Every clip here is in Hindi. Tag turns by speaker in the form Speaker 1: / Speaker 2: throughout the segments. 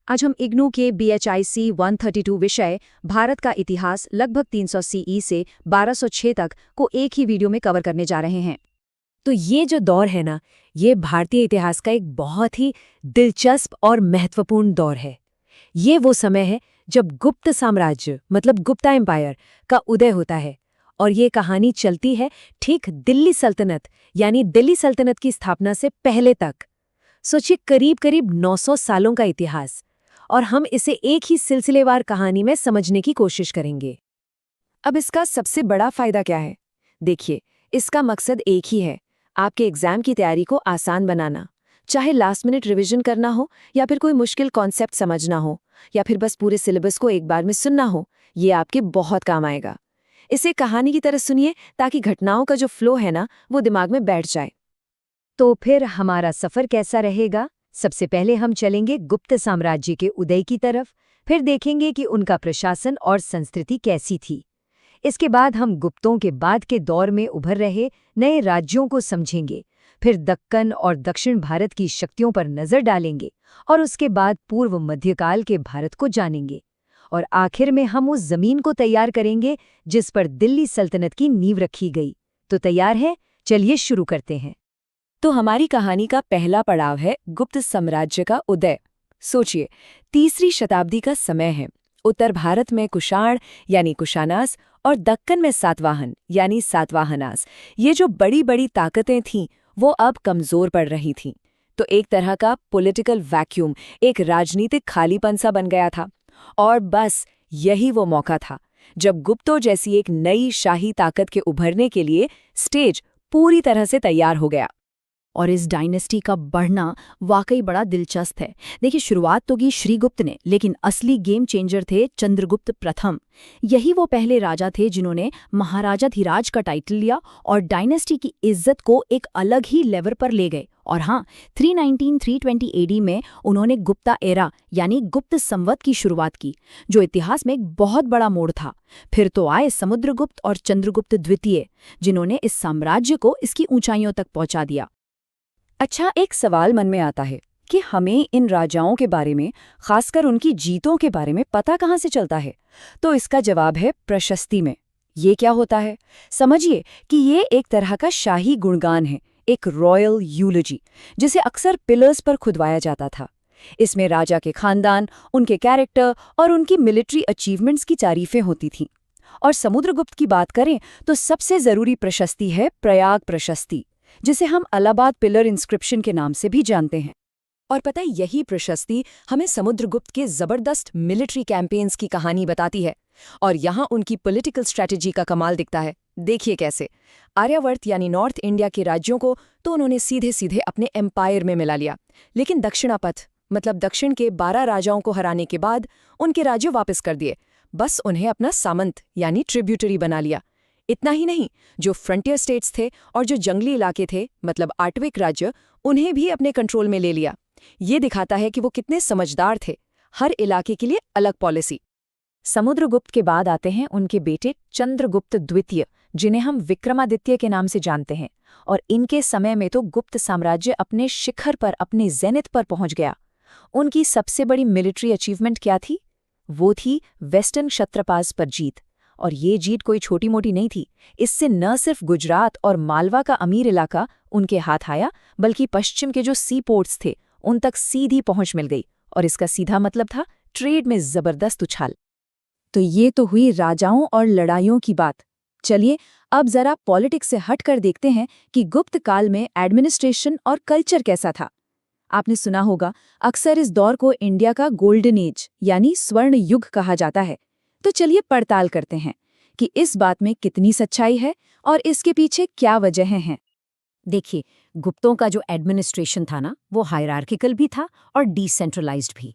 Speaker 1: आज हम इग्नू के BHIC 132 विषय भारत का इतिहास लगभग 300 CE से 1206 तक को एक ही वीडियो में कवर करने जा रहे हैं।
Speaker 2: तो ये जो दौर है ना, ये भारतीय इतिहास का एक बहुत ही दिलचस्प और महत्वपूर्ण दौर है। ये वो समय है जब गुप्त साम्राज्य मतलब गुप्ता एम्पायर का उदय होता है और ये कहानी चलती है ठीक दिल्ली सल्तनत यानी दिल्ली सल्तनत की स्थापना से पहले तक। सोचिए, करीब करीब 900 सालों का इतिहास, और हम इसे एक ही सिलसिलेवार कहानी में समझने की कोशिश करेंगे। अब इसका सबसे बड़ा फायदा क्या है? देखिए, इसका मकसद एक ही है, आपके एग्जाम की तैयारी को आसान बनाना। चाहे लास्ट मिनट रिवीजन करना हो, या फिर कोई मुश्किल कॉन्सेप्ट समझना हो, या फिर बस पूरे सिलेबस को एक बार में सुनना हो, ये आपके बहुत काम आएगा। इसे कहानी की तरह सुनिए ताकि घटनाओं का जो फ्लो है ना, वो दिमाग में बैठ जाए।
Speaker 1: तो फिर हमारा सफर कैसा रहेगा? सबसे पहले हम चलेंगे गुप्त साम्राज्य के उदय की तरफ, फिर देखेंगे कि उनका प्रशासन और संस्कृति कैसी थी। इसके बाद हम गुप्तों के बाद के दौर में उभर रहे नए राज्यों को समझेंगे, फिर दक्कन और दक्षिण भारत की शक्तियों पर नजर डालेंगे, और उसके बाद पूर्व मध्यकाल के भारत को जानेंगे। और आखिर में हम उस जमीन को तैयार करेंगे जिस पर दिल्ली सल्तनत की नींव रखी गई। तो तैयार है? चलिए शुरू करते हैं।
Speaker 2: तो हमारी कहानी का पहला पड़ाव है गुप्त साम्राज्य का उदय। सोचिए, 3री शताब्दी का समय है। उत्तर भारत में कुषाण यानी कुशानास और दक्कन में सातवाहन यानी सातवाहनास, ये जो बड़ी बड़ी ताकतें थीं, वो अब कमजोर पड़ रही थीं। तो एक तरह का पॉलिटिकल वैक्यूम, एक राजनीतिक खालीपन सा बन गया था। और बस यही वो मौका था जब गुप्तों जैसी एक नई शाही ताकत के उभरने के लिए स्टेज पूरी तरह से तैयार हो गया।
Speaker 3: और इस डायनेस्टी का बढ़ना वाकई बड़ा दिलचस्प है। देखिए, शुरुआत तो की श्रीगुप्त ने, लेकिन असली गेम चेंजर थे चंद्रगुप्त प्रथम। यही वो पहले राजा थे जिन्होंने महाराजाधिराज का टाइटल लिया और डायनेस्टी की इज्जत को एक अलग ही लेवल पर ले गए। और हाँ, 319-320 AD में उन्होंने गुप्ता एरा यानी गुप्त संवत की शुरुआत की, जो इतिहास में एक बहुत बड़ा मोड़ था। फिर तो आए समुद्रगुप्त और चंद्रगुप्त द्वितीय, जिन्होंने इस साम्राज्य को इसकी ऊंचाइयों तक पहुंचा दिया।
Speaker 2: अच्छा, एक सवाल मन में आता है कि हमें इन राजाओं के बारे में, खासकर उनकी जीतों के बारे में पता कहाँ से चलता है? तो इसका जवाब है प्रशस्ति में। ये क्या होता है? समझिए कि ये एक तरह का शाही गुणगान है, एक रॉयल यूलोजी, जिसे अक्सर पिलर्स पर खुदवाया जाता था। इसमें राजा के खानदान, उनके कैरेक्टर और उनकी मिलिट्री अचीवमेंट्स की तारीफें होती थीं। और समुद्रगुप्त की बात करें तो सबसे जरूरी प्रशस्ति है प्रयाग प्रशस्ति, जिसे हम अलाहाबाद पिलर इंस्क्रिप्शन के नाम से भी जानते हैं। और पता है, यही प्रशस्ति हमें समुद्रगुप्त के जबरदस्त मिलिट्री कैंपेन्स की कहानी बताती है। और यहाँ उनकी पॉलिटिकल स्ट्रैटेजी का कमाल दिखता है। देखिए कैसे। आर्यावर्त यानी नॉर्थ इंडिया के राज्यों को तो उन्होंने सीधे सीधे अपने एम्पायर में मिला लिया, लेकिन दक्षिणापथ मतलब दक्षिण के 12 राजाओं को हराने के बाद उनके राज्य वापस कर दिए। बस उन्हें अपना सामंत यानी ट्रिब्यूटरी बना लिया। इतना ही नहीं, जो फ्रंटियर स्टेट्स थे और जो जंगली इलाके थे मतलब आटविक राज्य, उन्हें भी अपने कंट्रोल में ले लिया। ये दिखाता है कि वो कितने समझदार थे। हर इलाके के लिए अलग पॉलिसी। समुद्रगुप्त के बाद आते हैं उनके बेटे चंद्रगुप्त द्वितीय, जिन्हें हम विक्रमादित्य के नाम से जानते हैं। और इनके समय में तो गुप्त साम्राज्य अपने शिखर पर, अपने जेनिथ पर पहुंच गया। उनकी सबसे बड़ी मिलिट्री अचीवमेंट क्या थी? वो थी वेस्टर्न क्षत्रपास पर जीत। और ये जीत कोई छोटी मोटी नहीं थी। इससे न सिर्फ गुजरात और मालवा का अमीर इलाका उनके हाथ आया, बल्कि पश्चिम के जो सी पोर्ट्स थे उन तक सीधी पहुंच मिल गई। और इसका सीधा मतलब था ट्रेड में जबरदस्त उछाल।
Speaker 3: तो ये तो हुई राजाओं और लड़ाइयों की बात। चलिए अब जरा पॉलिटिक्स से हटकर देखते हैं कि गुप्त काल में एडमिनिस्ट्रेशन और कल्चर कैसा था। आपने सुना होगा, अक्सर इस दौर को इंडिया का गोल्डन एज यानी स्वर्ण युग कहा जाता है। तो चलिए पड़ताल करते हैं कि इस बात में कितनी सच्चाई है और इसके पीछे क्या वजहें हैं।
Speaker 2: देखिए, गुप्तों का जो एडमिनिस्ट्रेशन था ना, वो हायरार्किकल भी था और डिसेंट्रलाइज्ड भी।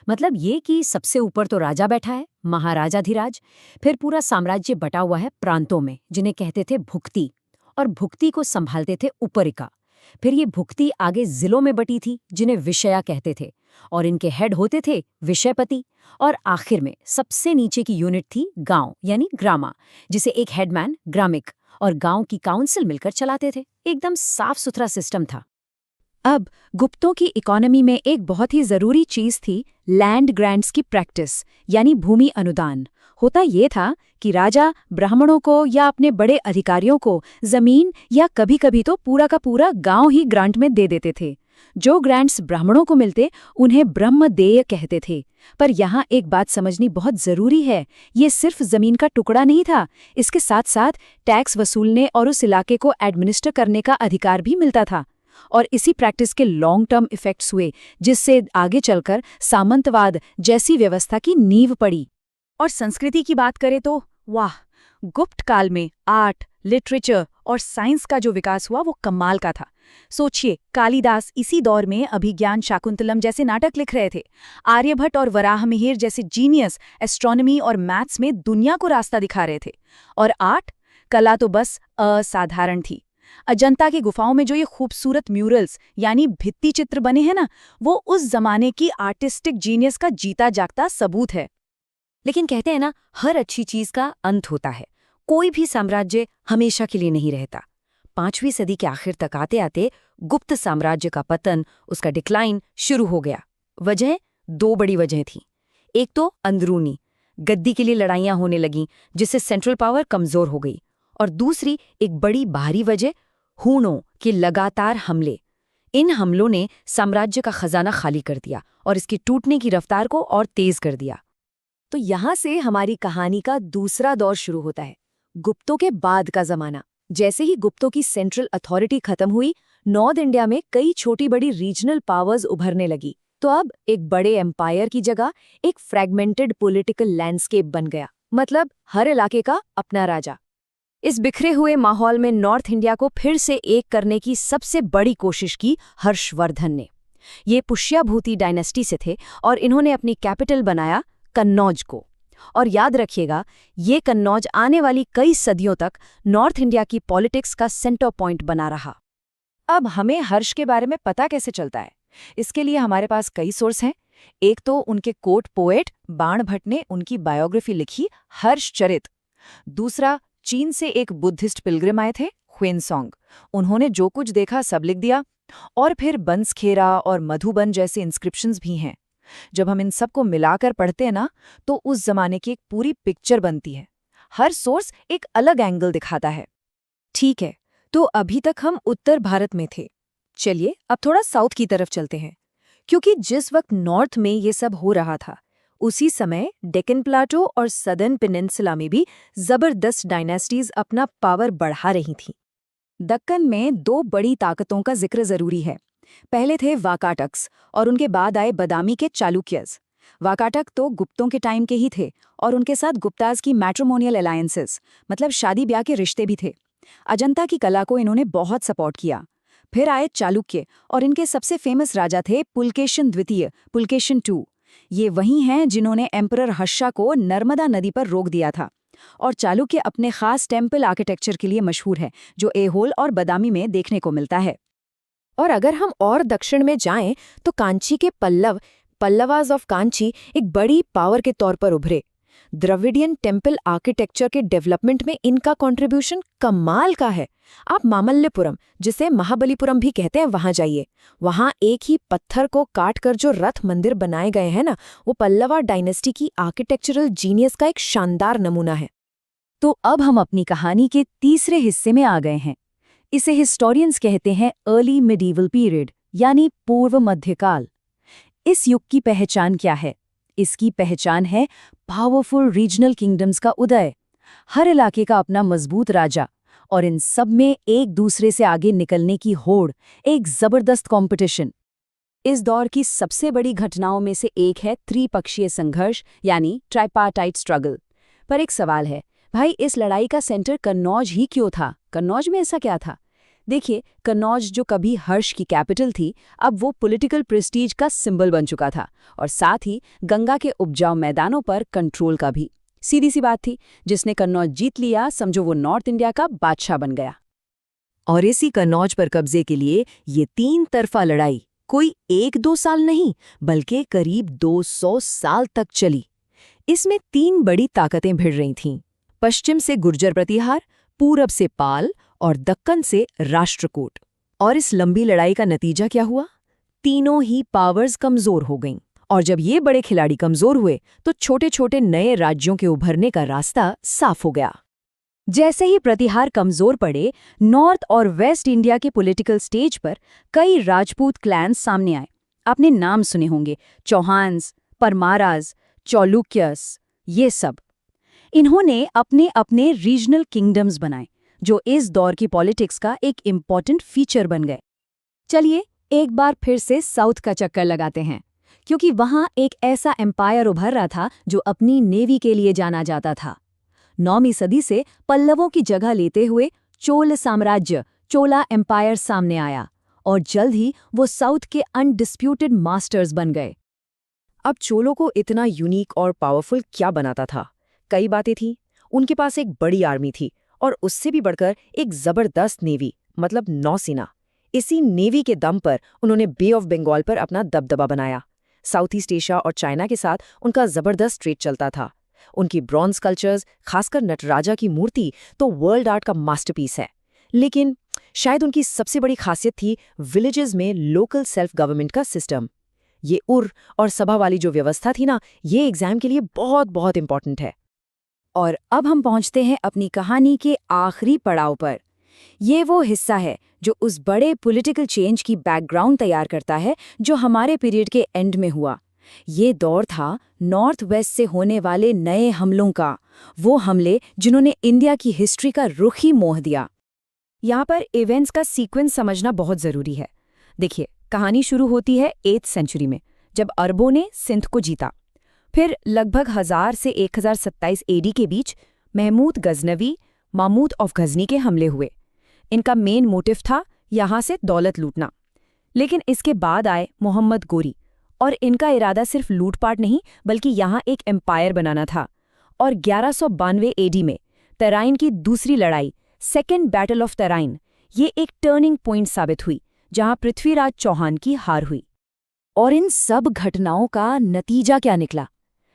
Speaker 2: मतलब ये कि सबसे ऊपर तो राजा बैठा है, महाराजाधिराज। फिर पूरा साम्राज्य बटा हुआ है प्रांतों में, जिन्हें कहते थे भुक्ति, और भुक्ति को संभालते थे उपरिका। फिर ये भुक्ति आगे जिलों में बटी थी, जिन्हें विषया कहते थे, और इनके हेड होते थे विषयपति। और आखिर में सबसे नीचे की यूनिट थी गांव यानी ग्रामा, जिसे एक हेडमैन ग्रामिक और गांव की काउंसिल मिलकर चलाते थे। एकदम साफ सुथरा सिस्टम था।
Speaker 3: अब गुप्तों की इकोनॉमी में एक बहुत ही जरूरी चीज थी लैंड ग्रांट्स की प्रैक्टिस, यानी भूमि अनुदान। होता ये था कि राजा ब्राह्मणों को या अपने बड़े अधिकारियों को जमीन या कभी-कभी तो पूरा का पूरा गांव ही ग्रांट में दे देते थे। जो ग्रांट्स ब्राह्मणों को मिलते उन्हें ब्रह्मदेय कहते थे। पर यहाँ एक बात समझनी बहुत जरूरी है, ये सिर्फ जमीन का टुकड़ा नहीं था, इसके साथ साथ टैक्स वसूलने और उस इलाके को एडमिनिस्टर करने का अधिकार भी मिलता था। और इसी प्रैक्टिस के लॉन्ग टर्म इफेक्ट्स हुए, जिससे आगे चलकर सामंतवाद जैसी व्यवस्था की नींव पड़ी। और संस्कृति की बात करें तो वाह, गुप्त काल में आर्ट, लिटरेचर और साइंस का जो विकास हुआ वो कमाल का था। सोचिए, कालिदास इसी दौर में अभिज्ञान शाकुंतलम जैसे नाटक लिख रहे थे। आर्यभट्ट और वराहमिहिर जैसे जीनियस एस्ट्रोनॉमी और मैथ्स में दुनिया को रास्ता दिखा रहे थे। और आर्ट, कला तो बस असाधारण थी। अजंता की गुफाओं में जो ये खूबसूरत म्यूरल्स यानी भित्ति चित्र बने हैं ना, वो उस जमाने की आर्टिस्टिक जीनियस का जीता जागता सबूत है।
Speaker 1: लेकिन कहते हैं ना, हर अच्छी चीज का अंत होता है। कोई भी साम्राज्य हमेशा के लिए नहीं रहता। 5वीं सदी के आखिर तक आते आते गुप्त साम्राज्य का पतन, उसका डिक्लाइन शुरू हो गया। वजह 2 बड़ी वजह थीं। एक तो अंदरूनी, गद्दी के लिए लड़ाइयां होने लगीं, जिससे सेंट्रल पावर कमजोर हो गई। और दूसरी एक बड़ी बाहरी वजह, हूणों के लगातार हमले। इन हमलों ने साम्राज्य का खजाना खाली कर दिया और इसकी टूटने की रफ्तार को और तेज कर दिया। तो यहाँ से हमारी कहानी का दूसरा दौर शुरू होता है, गुप्तों के बाद का जमाना। जैसे ही गुप्तों की सेंट्रल अथॉरिटी खत्म हुई, नॉर्थ इंडिया में कई छोटी बड़ी रीजनल पावर्स उभरने लगी। तो अब एक बड़े एम्पायर की जगह एक फ्रैगमेंटेड पॉलिटिकल लैंडस्केप बन गया। मतलब हर इलाके का अपना राजा। इस बिखरे हुए माहौल में नॉर्थ इंडिया को फिर से एक करने की सबसे बड़ी कोशिश की हर्षवर्धन ने। ये पुष्यभूति डायनेस्टी से थे और इन्होंने अपनी कैपिटल बनाया कन्नौज को। और याद रखिएगा, ये कन्नौज आने वाली कई सदियों तक नॉर्थ इंडिया की पॉलिटिक्स का सेंटर पॉइंट बना रहा। अब हमें हर्ष के बारे में पता कैसे चलता है? इसके लिए हमारे पास कई सोर्स हैं। एक तो उनके कोर्ट पोएट बाण भट्ट ने उनकी बायोग्राफी लिखी, हर्षचरित। दूसरा, चीन से एक बुद्धिस्ट पिलग्रिम आए थे, ह्वेनसोंग। उन्होंने जो कुछ देखा सब लिख दिया। और फिर बंसखेरा और मधुबन जैसे इंस्क्रिप्शंस भी हैं। जब हम इन सबको मिलाकर पढ़ते हैं ना, तो उस जमाने की एक पूरी पिक्चर बनती है। हर सोर्स एक अलग एंगल दिखाता है। ठीक है, तो अभी तक हम उत्तर भारत में थे। चलिए अब थोड़ा साउथ की तरफ चलते हैं, क्योंकि जिस वक्त नॉर्थ में ये सब हो रहा था, उसी समय डेक्कन प्लाटो और सदर्न पेनिनसुला में भी जबरदस्त डायनेस्टीज अपना पावर बढ़ा रही थीं। दक्कन में 2 बड़ी ताकतों का जिक्र जरूरी है। पहले थे वाकाटक्स और उनके बाद आए बदामी के चालुक्यस। वाकाटक तो गुप्तों के टाइम के ही थे और उनके साथ गुप्ताज की मैट्रिमोनियल अलायंसेस, मतलब शादी ब्याह के रिश्ते भी थे। अजंता की कला को इन्होंने बहुत सपोर्ट किया। फिर आए चालुक्य और इनके सबसे फेमस राजा थे पुलकेशन द्वितीय, पुलकेशन II। ये वही हैं जिन्होंने एम्परर हर्षा को नर्मदा नदी पर रोक दिया था। और चालुक्य अपने खास टेम्पल आर्किटेक्चर के लिए मशहूर है, जो ऐहोल और बदामी में देखने को मिलता है। और अगर हम और दक्षिण में जाएं, तो कांची के पल्लवाज ऑफ कांची एक बड़ी पावर के तौर पर उभरे। द्रविडियन टेम्पल आर्किटेक्चर के डेवलपमेंट में इनका कंट्रीब्यूशन कमाल का है। आप मामल्लपुरम, जिसे महाबलीपुरम भी कहते हैं, वहां जाइए। वहां एक ही पत्थर को काटकर जो रथ मंदिर बनाए गए हैं ना, वो पल्लवा डायनेस्टी की आर्किटेक्चरल जीनियस का एक शानदार नमूना है। तो अब हम अपनी कहानी के तीसरे हिस्से में आ गए हैं। इसे हिस्टोरियंस कहते हैं अर्ली मिडीवल पीरियड, यानी पूर्व मध्यकाल। इस युग की पहचान क्या है? इसकी पहचान है पावरफुल रीजनल किंगडम्स का उदय, हर इलाके का अपना मजबूत राजा, और इन सब में एक दूसरे से आगे निकलने की होड़, एक जबरदस्त कंपटीशन। इस दौर की सबसे बड़ी घटनाओं में से एक है त्रिपक्षीय संघर्ष, यानी ट्राइपार्टाइट स्ट्रगल। पर एक सवाल है, भाई इस लड़ाई का सेंटर कन्नौज ही क्यों था? कन्नौज में ऐसा क्या था? देखिए, कन्नौज जो कभी हर्ष की कैपिटल थी, अब वो पॉलिटिकल प्रेस्टीज का सिंबल बन चुका था, और साथ ही गंगा के उपजाऊ मैदानों पर कंट्रोल का भी। सीधी सी बात थी, जिसने कन्नौज जीत लिया, समझो वो नॉर्थ इंडिया का बादशाह बन गया। और इसी कन्नौज पर कब्जे के लिए ये 3 तरफा लड़ाई कोई 1-2 साल नहीं, बल्कि करीब 200 साल तक चली। इसमें 3 बड़ी ताकतें भिड़ रही थीं। पश्चिम से गुर्जर प्रतिहार, पूरब से पाल और दक्कन से राष्ट्रकूट।
Speaker 2: और इस लंबी लड़ाई का नतीजा क्या हुआ? तीनों ही पावर्स कमजोर हो गईं। और जब ये बड़े खिलाड़ी कमजोर हुए तो छोटे छोटे नए राज्यों के उभरने का रास्ता साफ हो गया।
Speaker 1: जैसे ही प्रतिहार कमजोर पड़े, नॉर्थ और वेस्ट इंडिया के पॉलिटिकल स्टेज पर कई राजपूत क्लैन्स सामने आए। आपने नाम सुने होंगे, चौहान्स, परमाराज, चालुक्यस, ये सब। इन्होंने अपने अपने रीजनल किंगडम्स बनाए, जो इस दौर की पॉलिटिक्स का एक इम्पॉर्टेंट फीचर बन गए। चलिए एक बार फिर से साउथ का चक्कर लगाते हैं, क्योंकि वहां एक ऐसा एम्पायर उभर रहा था जो अपनी नेवी के लिए जाना जाता था। 9वीं सदी से पल्लवों की जगह लेते हुए चोल साम्राज्य, चोला एम्पायर सामने आया, और जल्द ही वो साउथ के अनडिस्प्यूटेड मास्टर्स बन गए।
Speaker 2: अब चोलों को इतना यूनिक और पावरफुल क्या बनाता था? कई बातें थी। उनके पास एक बड़ी आर्मी थी और उससे भी बढ़कर एक जबरदस्त नेवी, मतलब नौसेना। इसी नेवी के दम पर उन्होंने बे ऑफ बंगाल पर अपना दबदबा बनाया। साउथ ईस्ट एशिया और चाइना के साथ उनका जबरदस्त ट्रेड चलता था। उनकी ब्रॉन्ज कल्चर्स, खासकर नटराजा की मूर्ति, तो वर्ल्ड आर्ट का मास्टरपीस है। लेकिन शायद उनकी सबसे बड़ी खासियत थी विलेजेस में लोकल सेल्फ गवर्नमेंट का सिस्टम। ये उर और सभा वाली जो व्यवस्था थी ना, ये एग्जाम के लिए बहुत बहुत इंपॉर्टेंट है।
Speaker 1: और अब हम पहुंचते हैं अपनी कहानी के आखिरी पड़ाव पर। ये वो हिस्सा है जो उस बड़े पॉलिटिकल चेंज की बैकग्राउंड तैयार करता है जो हमारे पीरियड के एंड में हुआ। ये दौर था नॉर्थ वेस्ट से होने वाले नए हमलों का, वो हमले जिन्होंने इंडिया की हिस्ट्री का रुख ही मोह दिया। यहाँ पर इवेंट्स का सीक्वेंस समझना बहुत ज़रूरी है। देखिए, कहानी शुरू होती है 8th सेंचुरी में, जब अरबों ने सिंध को जीता। फिर लगभग 1000 से 1027 एडी के बीच महमूद गजनवी, मामूद ऑफ गजनी के हमले हुए। इनका मेन मोटिव था यहाँ से दौलत लूटना। लेकिन इसके बाद आए मोहम्मद गोरी, और इनका इरादा सिर्फ लूटपाट नहीं बल्कि यहाँ एक एम्पायर बनाना था। और 1192 एडी में तराइन की दूसरी लड़ाई, सेकेंड बैटल ऑफ तराइन, ये एक टर्निंग पॉइंट साबित हुई जहाँ पृथ्वीराज चौहान की हार हुई। और इन सब घटनाओं का नतीजा क्या निकला?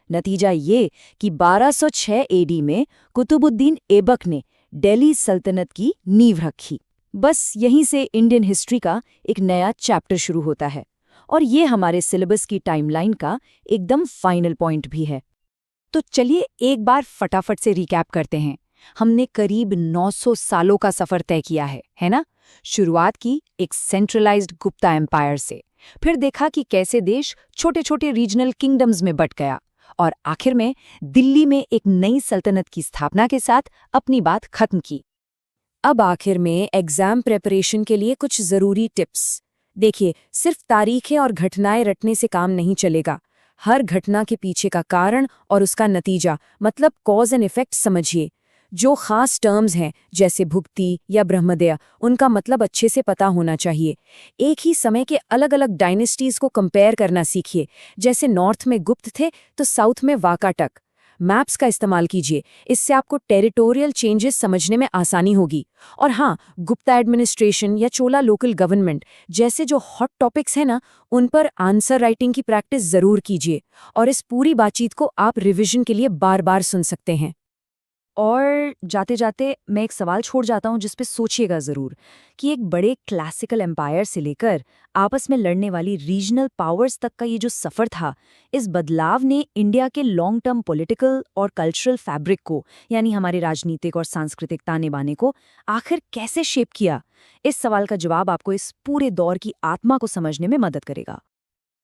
Speaker 1: नतीजा ये कि 1206 एडी में कुतुबुद्दीन ऐबक ने दिल्ली सल्तनत की नींव रखी। बस यहीं से इंडियन हिस्ट्री का एक नया चैप्टर शुरू होता है, और ये हमारे सिलेबस की टाइमलाइन का एकदम फाइनल पॉइंट भी है। तो चलिए एक बार फटाफट से रिकैप करते हैं। हमने करीब 900 सालों का सफर तय किया है ना? शुरुआत की एक सेंट्रलाइज्ड गुप्ता एम्पायर से, फिर देखा कि कैसे देश छोटे छोटे रीजनल किंगडम्स में बट गया, और आखिर में दिल्ली में एक नई सल्तनत की स्थापना के साथ अपनी बात खत्म की। अब आखिर में एग्जाम प्रिपरेशन के लिए कुछ जरूरी टिप्स। देखिए, सिर्फ तारीखें और घटनाएं रटने से काम नहीं चलेगा। हर घटना के पीछे का कारण और उसका नतीजा, मतलब कॉज एंड इफेक्ट समझिए। जो खास टर्म्स हैं जैसे भुक्ति या ब्रह्मदया, उनका मतलब अच्छे से पता होना चाहिए। एक ही समय के अलग अलग डायनेस्टीज को कंपेयर करना सीखिए। जैसे नॉर्थ में गुप्त थे तो साउथ में वाकाटक। मैप्स का इस्तेमाल कीजिए, इससे आपको टेरिटोरियल चेंजेस समझने में आसानी होगी। और हाँ, गुप्ता एडमिनिस्ट्रेशन या चोला लोकल गवर्नमेंट जैसे जो हॉट टॉपिक्स हैं ना, उन पर आंसर राइटिंग की प्रैक्टिस जरूर कीजिए। और इस पूरी बातचीत को आप रिवीजन के लिए बार बार सुन सकते हैं। और जाते जाते मैं एक सवाल छोड़ जाता हूँ जिस पे सोचिएगा ज़रूर, कि एक बड़े क्लासिकल एम्पायर से लेकर आपस में लड़ने वाली रीजनल पावर्स तक का ये जो सफ़र था, इस बदलाव ने इंडिया के लॉन्ग टर्म पॉलिटिकल और कल्चरल फैब्रिक को, यानी हमारे राजनीतिक और सांस्कृतिक ताने बाने को आखिर कैसे शेप किया? इस सवाल का जवाब आपको इस पूरे दौर की आत्मा को समझने में मदद करेगा।